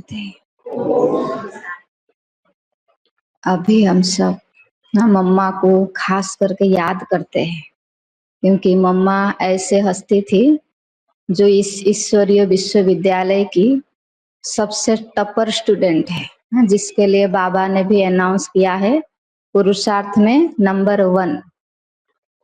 शांति। अभी हम सब ना मम्मा को खास करके याद करते हैं, क्योंकि मम्मा ऐसे हस्ती थी जो इस ईश्वरीय विश्वविद्यालय की सबसे टॉपर स्टूडेंट है, जिसके लिए बाबा ने भी अनाउंस किया है पुरुषार्थ में नंबर 1।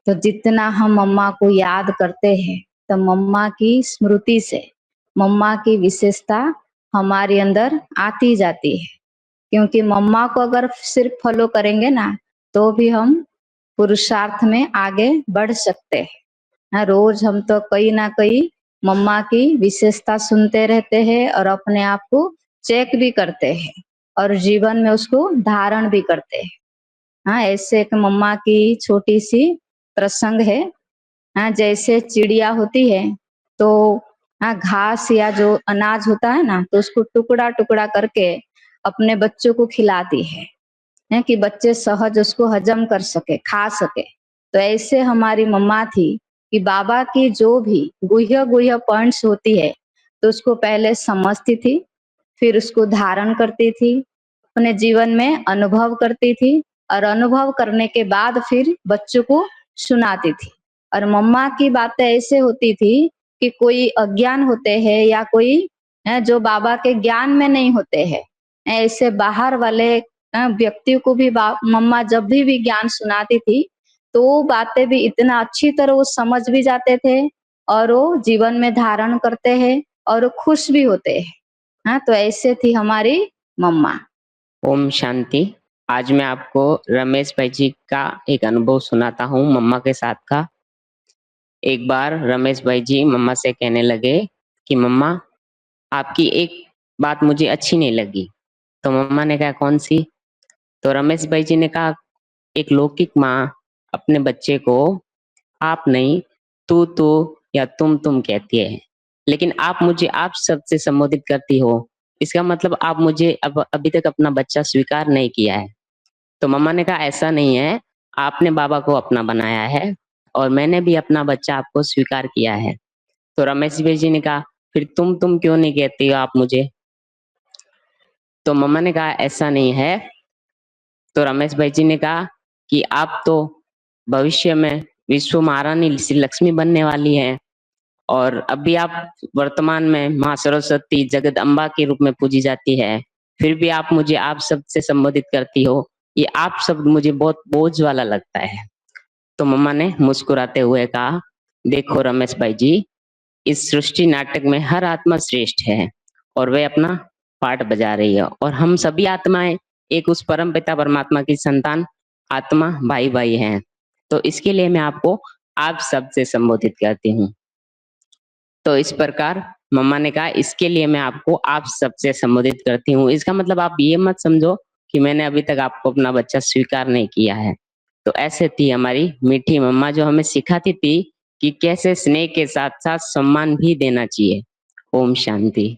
तो जितना हम मम्मा को याद करते हैं, तो मम्मा की स्मृति से मम्मा की विशेषता हमारे अंदर आती जाती है। क्योंकि मम्मा को अगर सिर्फ फॉलो करेंगे ना, तो भी हम पुरुषार्थ में आगे बढ़ सकते हैं। हाँ, रोज हम तो कहीं ना कहीं मम्मा की विशेषता सुनते रहते हैं और अपने आप को चेक भी करते हैं और जीवन में उसको धारण भी करते हैं। हाँ, ऐसे एक मम्मा की छोटी सी प्रसंग है। हाँ, जैसे चिड़िया होती है तो हाँ, घास या जो अनाज होता है ना, तो उसको टुकड़ा टुकड़ा करके अपने बच्चों को खिलाती है कि बच्चे सहज उसको हजम कर सके, खा सके। तो ऐसे हमारी मम्मा थी कि बाबा की जो भी गुह्य गुह्य पॉइंट्स होती है, तो उसको पहले समझती थी, फिर उसको धारण करती थी, अपने जीवन में अनुभव करती थी और अनुभव करने के बाद फिर बच्चों को सुनाती थी। और मम्मा की बातें ऐसे होती थी कि कोई अज्ञान होते हैं या कोई जो बाबा के ज्ञान में नहीं होते हैं, ऐसे बाहर वाले व्यक्ति को भी मम्मा जब भी ज्ञान सुनाती थी, तो वो बातें भी इतना अच्छी तरह वो समझ भी जाते थे और वो जीवन में धारण करते हैं और वो खुश भी होते हैं। हाँ, तो ऐसे थी हमारी मम्मा। ओम शांति। आज मैं आपको रमेश भाई जी का एक अनुभव सुनाता हूँ मम्मा के साथ का। एक बार रमेश भाई जी मम्मा से कहने लगे कि मम्मा, आपकी एक बात मुझे अच्छी नहीं लगी। तो मम्मा ने कहा, कौन सी? तो रमेश भाई जी ने कहा, एक लौकिक माँ अपने बच्चे को आप नहीं, तू या तुम कहती है, लेकिन आप मुझे आप शब्द से संबोधित करती हो। इसका मतलब आप मुझे अभी तक अपना बच्चा स्वीकार नहीं किया है। तो मम्मा ने कहा, ऐसा नहीं है, आपने बाबा को अपना बनाया है और मैंने भी अपना बच्चा आपको स्वीकार किया है। तो रमेश भाई जी ने कहा, फिर तुम क्यों नहीं कहती हो आप मुझे? तो मम्मा ने कहा, ऐसा नहीं है। तो रमेश भाई जी ने कहा कि आप तो भविष्य में विश्व महारानी श्री लक्ष्मी बनने वाली है और अभी आप वर्तमान में माँ सरस्वती जगदम्बा के रूप में पूजी जाती है, फिर भी आप मुझे आप शब्द से संबोधित करती हो। ये आप शब्द मुझे बहुत बोझ वाला लगता है। तो मम्मा ने मुस्कुराते हुए कहा, देखो रमेश भाई जी, इस सृष्टि नाटक में हर आत्मा श्रेष्ठ है और वे अपना पार्ट बजा रही है और हम सभी आत्माएं एक उस परम पिता परमात्मा की संतान आत्मा भाई भाई हैं। तो इसके लिए मैं आपको आप शब्द से संबोधित करती हूँ। तो इस प्रकार मम्मा ने कहा, इसके लिए मैं आपको आप शब्द से संबोधित करती हूँ। इसका मतलब आप ये मत समझो कि मैंने अभी तक आपको अपना बच्चा स्वीकार नहीं किया है। तो ऐसे थी हमारी मीठी मम्मा, जो हमें सिखाती थी कि कैसे स्नेह के साथ साथ सम्मान भी देना चाहिए। ओम शांति।